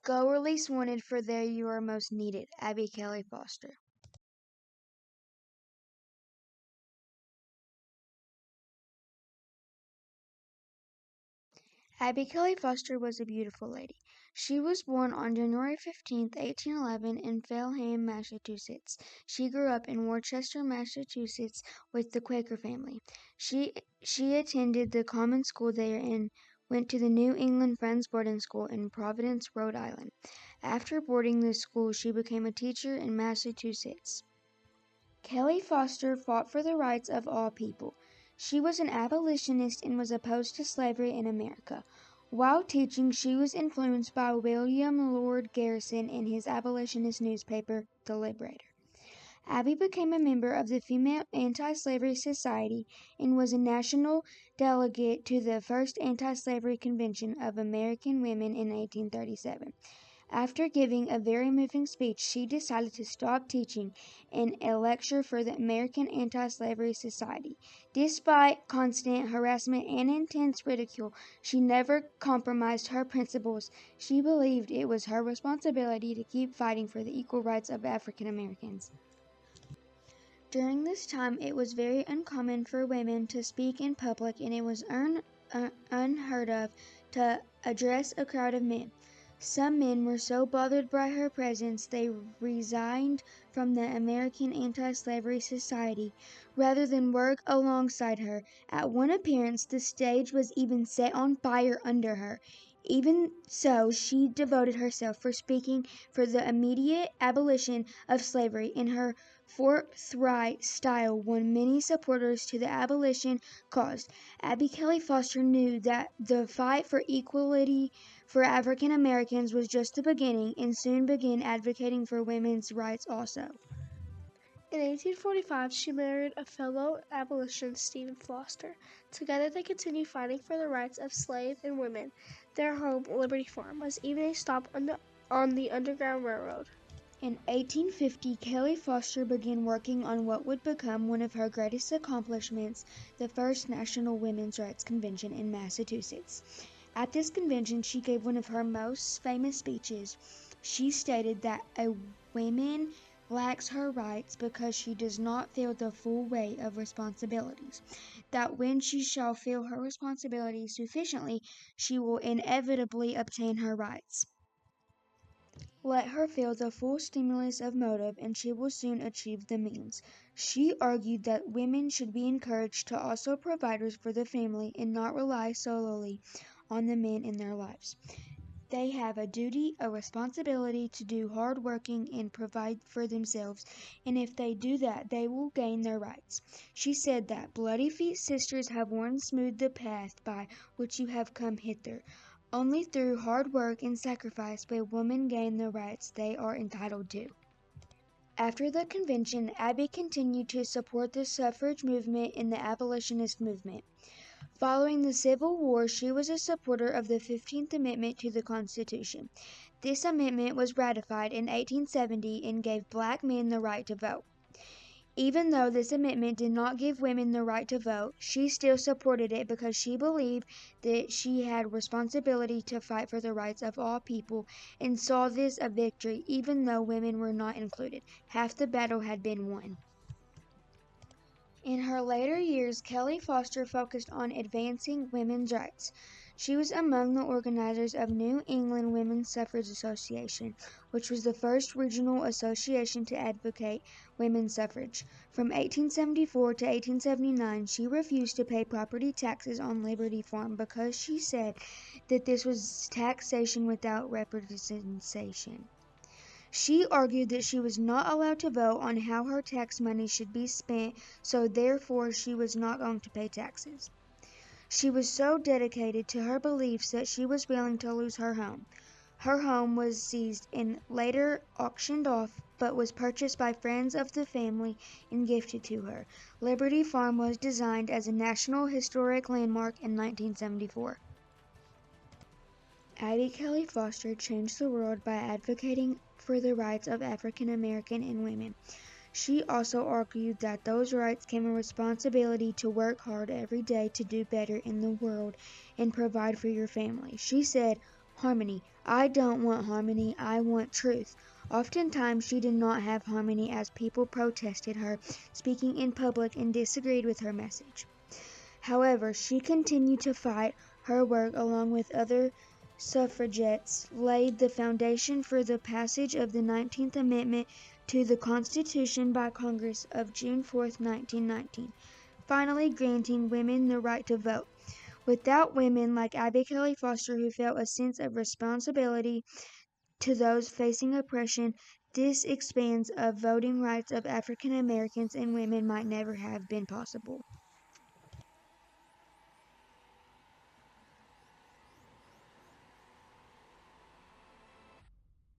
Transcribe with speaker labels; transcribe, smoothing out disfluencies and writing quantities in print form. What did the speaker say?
Speaker 1: Go release wanted, for there you are most needed. Abby Kelly Foster. Abby Kelly Foster was a beautiful lady. She was born on January 15th, 1811, in Pelham, Massachusetts. She grew up in Worcester, Massachusetts, with the Quaker family. She attended the common school there and went to the New England Friends boarding school in Providence, Rhode Island. After boarding this school, she became a teacher in Massachusetts. Kelly Foster fought for the rights of all people. She was an abolitionist and was opposed to slavery in America. While teaching, she was influenced by William Lord Garrison and his abolitionist newspaper, The Liberator. Abby became a member of the Female Anti-Slavery Society and was a national delegate to the first Anti-Slavery Convention of American Women in 1837. After giving a very moving speech, she decided to stop teaching in a lecture for the American Anti-Slavery Society. Despite constant harassment and intense ridicule, she never compromised her principles. She believed it was her responsibility to keep fighting for the equal rights of African Americans. During this time, it was very uncommon for women to speak in public, and it was unheard of to address a crowd of men. Some men were so bothered by her presence they resigned from the American Anti-Slavery Society rather than work alongside her. At one appearance, the stage was even set on fire under her. Even so, she devoted herself for speaking for the immediate abolition of slavery, and her forthright style won many supporters to the abolition cause. Abby Kelly Foster knew that the fight for equality for African Americans was just the beginning, and soon began advocating for women's rights also.
Speaker 2: In 1845, she married a fellow abolitionist, Stephen Foster. Together, they continued fighting for the rights of slaves and women. Their home, Liberty Farm, was even a stop on the Underground Railroad.
Speaker 1: In 1850, Kelly Foster began working on what would become one of her greatest accomplishments, the first National Women's Rights Convention in Massachusetts. At this convention, she gave one of her most famous speeches. She stated that a woman lacks her rights because she does not feel the full weight of responsibilities, that when she shall feel her responsibilities sufficiently, she will inevitably obtain her rights. Let her feel the full stimulus of motive, and she will soon achieve the means. She argued that women should be encouraged to also provide for the family and not rely solely on the men in their lives. They have a duty, a responsibility to do hard working and provide for themselves, and if they do that, they will gain their rights. She said that bloody feet sisters have worn smooth the path by which you have come hither. Only through hard work and sacrifice will women gain the rights they are entitled to. After the convention, Abby continued to support the suffrage movement and the abolitionist movement. Following the Civil War, she was a supporter of the 15th Amendment to the Constitution. This amendment was ratified in 1870 and gave black men the right to vote. Even though this amendment did not give women the right to vote, she still supported it because she believed that she had responsibility to fight for the rights of all people and saw this a victory even though women were not included. Half the battle had been won. In her later years, Kelly Foster focused on advancing women's rights. She was among the organizers of New England Women's Suffrage Association, which was the first regional association to advocate women's suffrage. From 1874 to 1879, she refused to pay property taxes on Liberty Farm because she said that this was taxation without representation. She argued that she was not allowed to vote on how her tax money should be spent, so therefore she was not going to pay taxes. She was so dedicated to her beliefs that she was willing to lose her home. Her home was seized and later auctioned off, but was purchased by friends of the family and gifted to her. Liberty Farm was designed as a National Historic Landmark in 1974. Abby Kelly Foster changed the world by advocating for the rights of African American and women. She also argued that those rights came a responsibility to work hard every day to do better in the world and provide for your family. She said, "Harmony, I don't want harmony, I want truth. Oftentimes she did not have harmony as people protested her speaking in public and disagreed with her message. However, she continued to fight. Her work, along with other suffragettes, laid the foundation for the passage of the 19th Amendment to the Constitution by Congress of June 4, 1919, finally granting women the right to vote. Without women like Abby Kelly Foster, who felt a sense of responsibility to those facing oppression, this expanse of voting rights of African Americans and women might never have been possible.